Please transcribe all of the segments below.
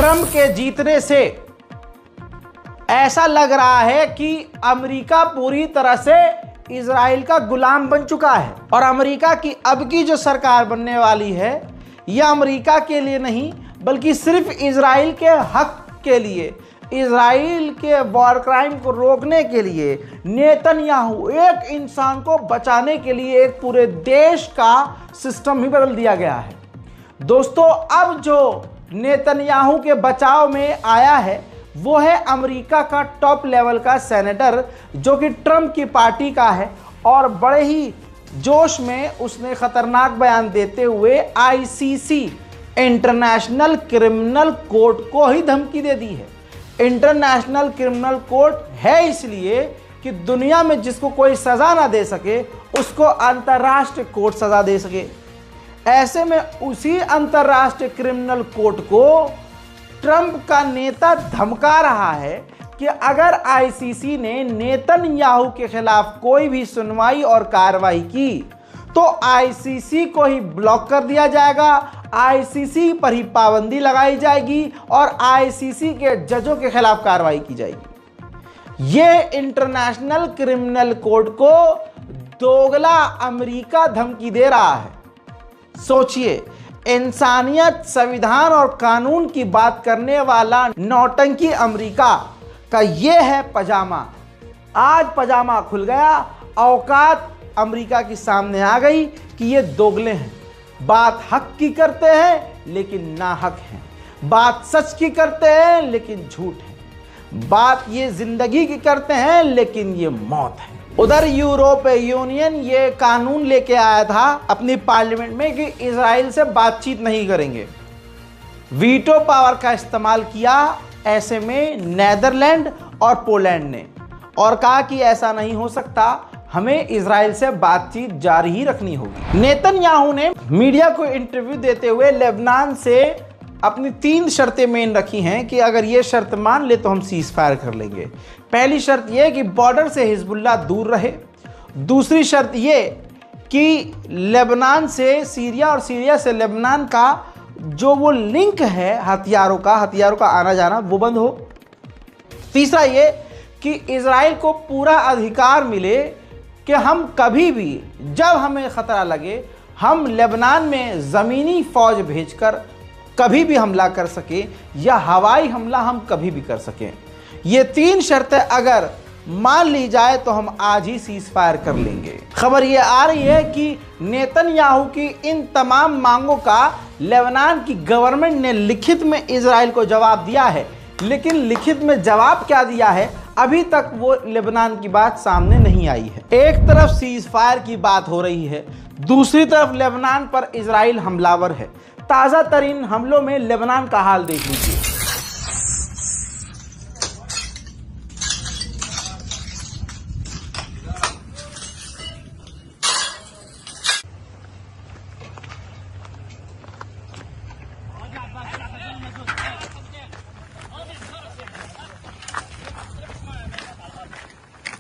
Trump के जीतने से ऐसा लग रहा है कि अमेरिका पूरी तरह से इजराइल का गुलाम बन चुका है और अमेरिका की अब की जो सरकार बनने वाली है यह अमेरिका के लिए नहीं बल्कि सिर्फ इजराइल के हक के लिए, इजराइल के वॉर क्राइम को रोकने के लिए, नेतन्याहू एक इंसान को बचाने के लिए एक पूरे देश का सिस्टम ही बदल दिया गया है। दोस्तों, अब जो नेतन्याहू के बचाव में आया है वो है अमेरिका का टॉप लेवल का सेनेटर जो कि ट्रंप की पार्टी का है और बड़े ही जोश में उसने खतरनाक बयान देते हुए आईसीसी इंटरनेशनल क्रिमिनल कोर्ट को ही धमकी दे दी है। इंटरनेशनल क्रिमिनल कोर्ट है इसलिए कि दुनिया में जिसको कोई सजा ना दे सके उसको अंतर्राष्ट्रीय कोर्ट सजा दे सके। ऐसे में उसी अंतर्राष्ट्रीय क्रिमिनल कोर्ट को ट्रंप का नेता धमका रहा है कि अगर आईसीसी ने नेतन्याहू के खिलाफ कोई भी सुनवाई और कार्रवाई की तो आईसीसी को ही ब्लॉक कर दिया जाएगा, आईसीसी पर ही पाबंदी लगाई जाएगी और आईसीसी के जजों के खिलाफ कार्रवाई की जाएगी। ये इंटरनेशनल क्रिमिनल कोर्ट को दोगला अमेरिका धमकी दे रहा है। सोचिए, इंसानियत, संविधान और कानून की बात करने वाला नौटंकी अमेरिका का ये है पजामा। आज पजामा खुल गया, औकात अमेरिका के सामने आ गई कि ये दोगले हैं। बात हक की करते हैं लेकिन नाहक हैं, बात सच की करते हैं लेकिन झूठ है, बात ये जिंदगी की करते हैं लेकिन ये मौत है। उधर यूरोपीय यूनियन ये कानून लेके आया था अपनी पार्लियामेंट में कि इजराइल से बातचीत नहीं करेंगे। वीटो पावर का इस्तेमाल किया ऐसे में नीदरलैंड और पोलैंड ने और कहा कि ऐसा नहीं हो सकता, हमें इजराइल से बातचीत जारी ही रखनी होगी। नेतन्याहू ने मीडिया को इंटरव्यू देते हुए लेबनान से अपनी 3 शर्तें मेन रखी हैं कि अगर ये शर्त मान ले तो हम सीज फायर कर लेंगे। पहली शर्त ये कि बॉर्डर से हिजबुल्लाह दूर रहे। दूसरी शर्त ये कि लेबनान से सीरिया और सीरिया से लेबनान का जो वो लिंक है हथियारों का आना जाना वो बंद हो। तीसरा ये कि इजराइल को पूरा अधिकार मिले कि हम कभी भी जब हमें खतरा लगे हम लेबनान में ज़मीनी फौज भेजकर कभी भी हमला कर सके या हवाई हमला हम कभी भी कर सकें। ये 3 शर्तें अगर मान ली जाए तो हम आज ही सीज फायर कर लेंगे। खबर ये आ रही है कि नेतन्याहू की इन तमाम मांगों का लेबनान की गवर्नमेंट ने लिखित में इजराइल को जवाब दिया है, लेकिन लिखित में जवाब क्या दिया है अभी तक वो लेबनान की बात सामने नहीं आई है। एक तरफ सीज फायर की बात हो रही है, दूसरी तरफ लेबनान पर इजराइल हमलावर है। ताज़ा तरीन हमलों में लेबनान का हाल देख लीजिए।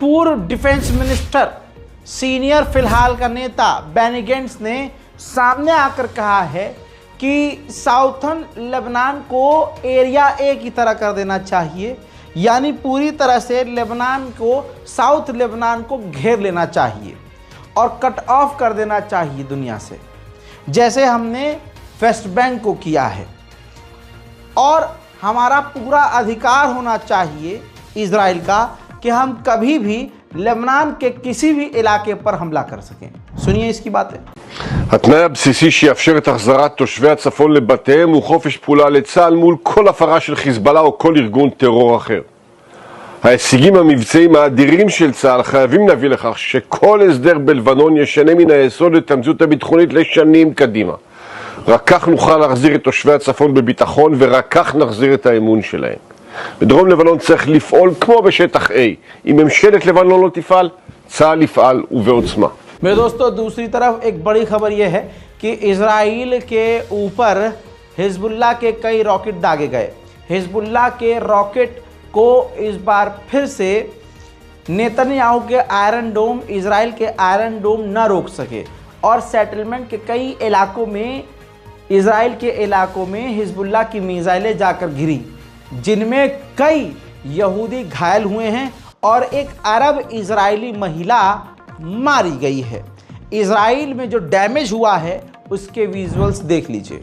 पूर्व डिफेंस मिनिस्टर सीनियर फिलहाल का नेता बेनी गेंट्स ने सामने आकर कहा है कि साउथर्न लेबनान को एरिया ए की तरह कर देना चाहिए, यानी पूरी तरह से लेबनान को, साउथ लेबनान को घेर लेना चाहिए और कट ऑफ कर देना चाहिए दुनिया से, जैसे हमने वेस्ट बैंक को किया है। और हमारा पूरा अधिकार होना चाहिए इजराइल का कि हम कभी भी लेबनान के किसी भी इलाके पर हमला कर सकें। सुनिए इसकी बातें। התנאי הבסיסי שיאפשר את החזרת תושבי הצפון לבתיהם הוא חופש פעולה לצה"ל מול כל הפרה של חיזבאללה או כל ארגון טרור אחר. ההישגים המבצעיים האדירים של צה"ל חייבים להביא לכך שכל הסדר בלבנון ישנה מן היסוד את המציאות הביטחונית לשנים קדימה. רק כך נוכל להחזיר את תושבי הצפון בביטחון ורק כך נחזיר את האמון שלהם. בדרום לבנון צריך לפעול כמו בשטח A. אם ממשלת לבנון לא תפעל, צה"ל יפעל ובעוצמה. मेरे दोस्तों, दूसरी तरफ एक बड़ी खबर यह है कि इजराइल के ऊपर हिजबुल्लाह के कई रॉकेट दागे गए। हिजबुल्लाह के रॉकेट को इस बार फिर से नेतन्याहू के आयरन डोम, इजराइल के आयरन डोम न रोक सके और सेटलमेंट के कई इलाकों में, इजराइल के इलाकों में हिजबुल्लाह की मिसाइलें जाकर गिरी, जिनमें कई यहूदी घायल हुए हैं और एक अरब इजरायली महिला मारी गई है। इजराइल में जो डैमेज हुआ है उसके विजुअल्स देख लीजिए।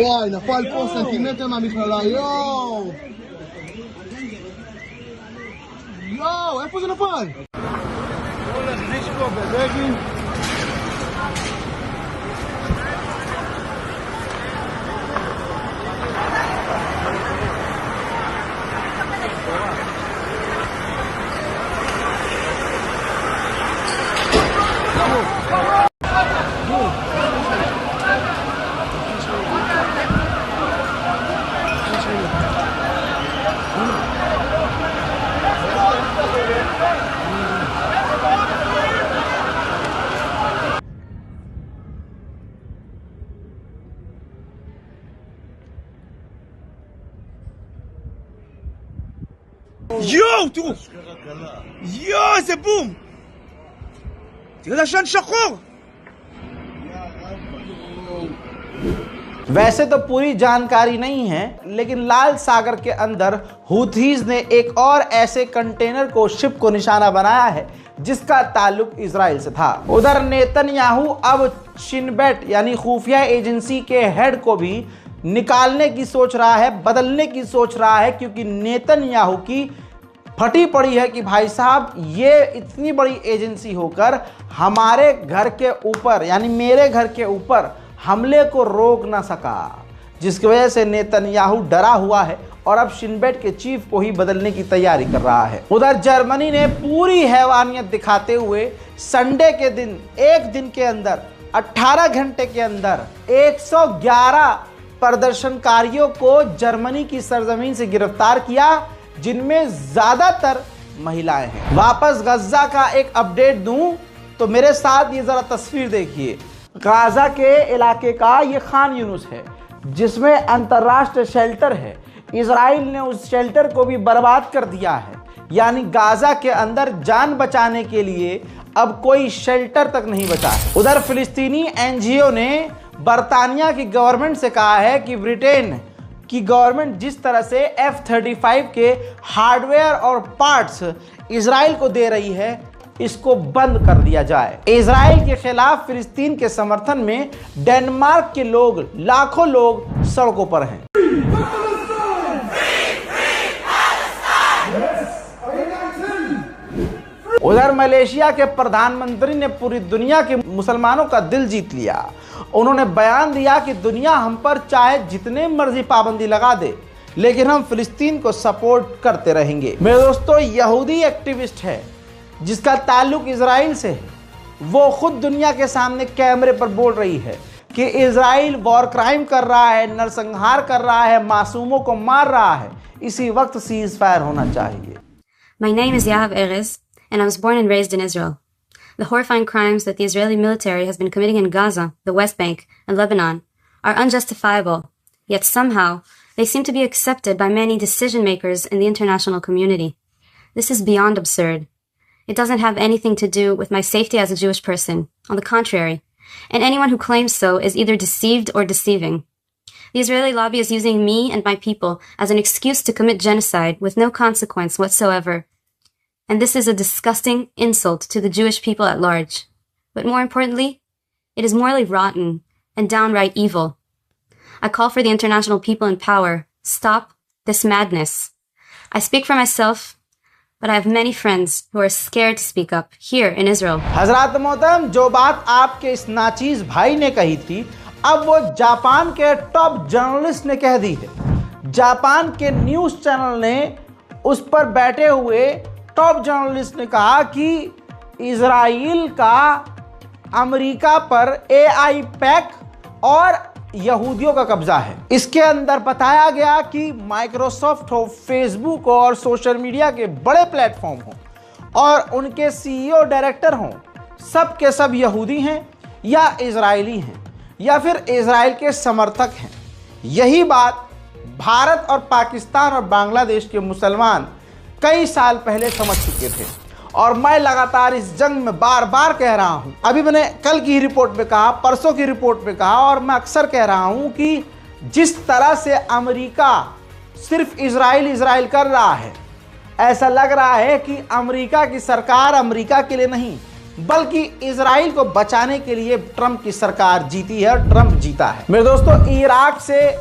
וואי, נפל פה סנטימטר מהמכללה, יואו! איפה זה נפל? יואו, תראו! יואו, איזה בום! תראה את עשן שחור! वैसे तो पूरी जानकारी नहीं है, लेकिन लाल सागर के अंदर हुथीज ने एक और ऐसे कंटेनर को, शिप को निशाना बनाया है जिसका ताल्लुक इजराइल से था। उधर नेतन्याहू अब शिनबेट यानी खुफिया एजेंसी के हेड को भी निकालने की सोच रहा है, बदलने की सोच रहा है, क्योंकि नेतन्याहू की फटी पड़ी है कि भाई साहब ये इतनी बड़ी एजेंसी होकर हमारे घर के ऊपर यानी मेरे घर के ऊपर हमले को रोक ना सका, जिसकी वजह से नेतन्याहू डरा हुआ है और अब शिनबेट के चीफ को ही बदलने की तैयारी कर रहा है। उधर जर्मनी ने पूरी हैवानियत दिखाते हुए संडे के दिन, एक दिन के अंदर 18 घंटे के अंदर 111 प्रदर्शनकारियों को जर्मनी की सरजमीन से गिरफ्तार किया, जिनमें ज्यादातर महिलाएं हैं। वापस गज्जा का एक अपडेट दूं तो मेरे साथ ये जरा तस्वीर देखिए। गाजा के इलाके का ये खान यूनुस है, जिसमें अंतर्राष्ट्रीय शेल्टर है। इजराइल ने उस शेल्टर को भी बर्बाद कर दिया है, यानी गाजा के अंदर जान बचाने के लिए अब कोई शेल्टर तक नहीं बचा है। उधर फिलिस्तीनी एनजीओ ने बरतानिया की गवर्नमेंट से कहा है कि ब्रिटेन की गवर्नमेंट जिस तरह से F-35 के हार्डवेयर और पार्ट्स इजराइल को दे रही है, इसको बंद कर दिया जाए। इजराइल के खिलाफ फिलिस्तीन के समर्थन में डेनमार्क के लोग, लाखों लोग सड़कों पर हैं। उधर मलेशिया के प्रधानमंत्री ने पूरी दुनिया के मुसलमानों का दिल जीत लिया। उन्होंने बयान दिया कि दुनिया हम पर चाहे जितने मर्जी पाबंदी लगा दे, लेकिन हम फिलिस्तीन को सपोर्ट करते रहेंगे। मेरे दोस्तों, यहूदी एक्टिविस्ट है जिसका ताल्लुक इजराइल से है, वो खुद दुनिया के सामने कैमरे पर बोल रही है कि इजराइल वॉर क्राइम कर रहा है, नरसंहार कर रहा है, मासूमों को मार रहा है। इसी वक्त सीज फायर होना चाहिए। My name is Yahav Erez, and I was born and raised in Israel. The horrifying crimes that the Israeli military has been committing in Gaza, the West Bank, and Lebanon are unjustifiable, yet somehow they seem to be accepted by many decision makers in the international community. This is beyond absurd. It doesn't have anything to do with my safety as a Jewish person. On the contrary, and anyone who claims so is either deceived or deceiving. The Israeli lobby is using me and my people as an excuse to commit genocide with no consequence whatsoever. And this is a disgusting insult to the Jewish people at large. But more importantly, it is morally rotten and downright evil. I call for the international people in power, stop this madness. I speak for myself, but I have many friends who are scared to speak up here in Israel. हजरात मोहतरम, जो बात आपके इस नाचीज भाई ने कही थी, अब वो जापान के टॉप जर्नलिस्ट ने कह दी है। जापान के न्यूज़ चैनल ने उस पर बैठे हुए टॉप जर्नलिस्ट ने कहा कि इजराइल का अमेरिका पर AI पैक और यहूदियों का कब्जा है। इसके अंदर बताया गया कि माइक्रोसॉफ्ट हो, फेसबुक हो और सोशल मीडिया के बड़े प्लेटफॉर्म हो और उनके CEO डायरेक्टर हों, सब के सब यहूदी हैं या इजरायली हैं या फिर इजराइल के समर्थक हैं। यही बात भारत और पाकिस्तान और बांग्लादेश के मुसलमान कई साल पहले समझ चुके थे और मैं लगातार इस जंग में बार बार कह रहा हूं। अभी मैंने कल की रिपोर्ट में कहा, परसों की रिपोर्ट में कहा और मैं अक्सर कह रहा हूं कि जिस तरह से अमेरिका सिर्फ इजराइल कर रहा है, ऐसा लग रहा है कि अमेरिका की सरकार अमेरिका के लिए नहीं बल्कि इजराइल को बचाने के लिए ट्रंप की सरकार जीती है और ट्रंप जीता है। मेरे दोस्तों, इराक से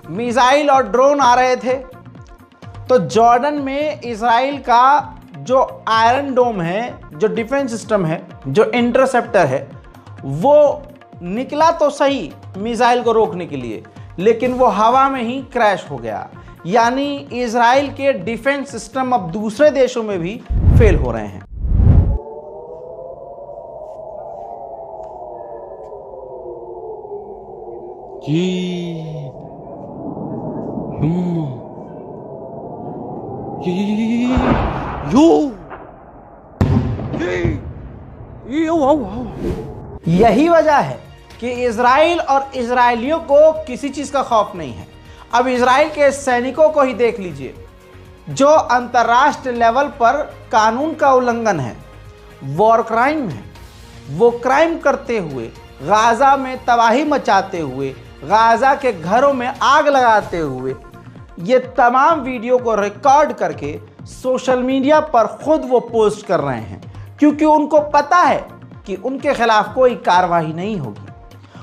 मिसाइल और ड्रोन आ रहे थे तो जॉर्डन में इजराइल का जो आयरन डोम है, जो डिफेंस सिस्टम है, जो इंटरसेप्टर है, वो निकला तो सही मिसाइल को रोकने के लिए, लेकिन वो हवा में ही क्रैश हो गया। यानी इजराइल के डिफेंस सिस्टम अब दूसरे देशों में भी फेल हो रहे हैं। यही वजह है कि इजराइल और इजरायलियों को किसी चीज का खौफ नहीं है। अब इजराइल के सैनिकों को ही देख लीजिए, जो अंतर्राष्ट्रीय लेवल पर कानून का उल्लंघन है, वॉर क्राइम है, वो क्राइम करते हुए, गाजा में तबाही मचाते हुए, गाजा के घरों में आग लगाते हुए, ये तमाम वीडियो को रिकॉर्ड करके सोशल मीडिया पर खुद वो पोस्ट कर रहे हैं, क्योंकि उनको पता है कि उनके खिलाफ कोई कार्रवाई नहीं होगी।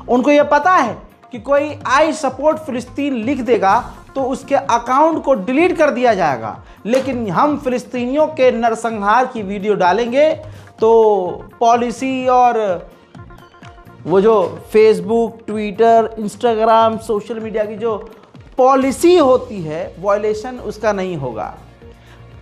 उनको ये पता है कि कोई आई सपोर्ट फिलिस्तीन लिख देगा तो उसके अकाउंट को डिलीट कर दिया जाएगा, लेकिन हम फिलिस्तीनियों के नरसंहार की वीडियो डालेंगे तो पॉलिसी और वो जो Facebook, Twitter, Instagram, social media की जो पॉलिसी होती है, वायलेशन उसका नहीं होगा।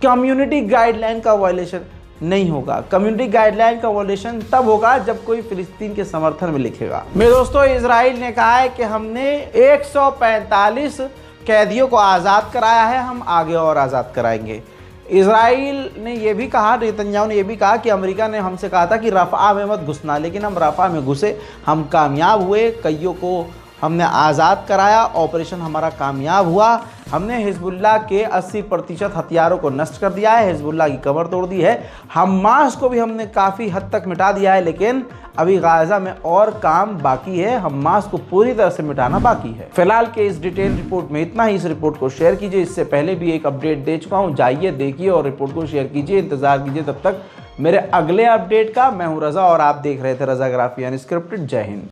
कम्युनिटी गाइडलाइन का वायलेशन नहीं होगा। कम्युनिटी गाइडलाइन का वायलेशन तब होगा जब कोई फिलिस्तीन के समर्थन में लिखेगा। मेरे दोस्तों, इजराइल ने कहा है कि हमने 145 कैदियों को आज़ाद कराया है, हम आगे और आज़ाद कराएंगे। इजराइल ने यह भी कहा, नेतन्याहू ने यह भी कहा कि अमेरिका ने हमसे कहा था कि रफ़ा में मत घुसना, लेकिन हम रफ़ा में घुसे, हम कामयाब हुए, कईयों को हमने आज़ाद कराया, ऑपरेशन हमारा कामयाब हुआ। हमने हिजबुल्लाह के 80% हथियारों को नष्ट कर दिया है, हिजबुल्लाह की कमर तोड़ दी है, हमास को भी हमने काफ़ी हद तक मिटा दिया है, लेकिन अभी गाज़ा में और काम बाकी है, हमास को पूरी तरह से मिटाना बाकी है। फिलहाल के इस डिटेल रिपोर्ट में इतना ही। इस रिपोर्ट को शेयर कीजिए, इससे पहले भी एक अपडेट दे चुका हूँ, जाइए देखिए और रिपोर्ट को शेयर कीजिए, इंतज़ार कीजिए तब तक मेरे अगले अपडेट का। मैं हूँ रज़ा और आप देख रहे थे रज़ाग्राफी अनस्क्रिप्टेड। जय हिंद।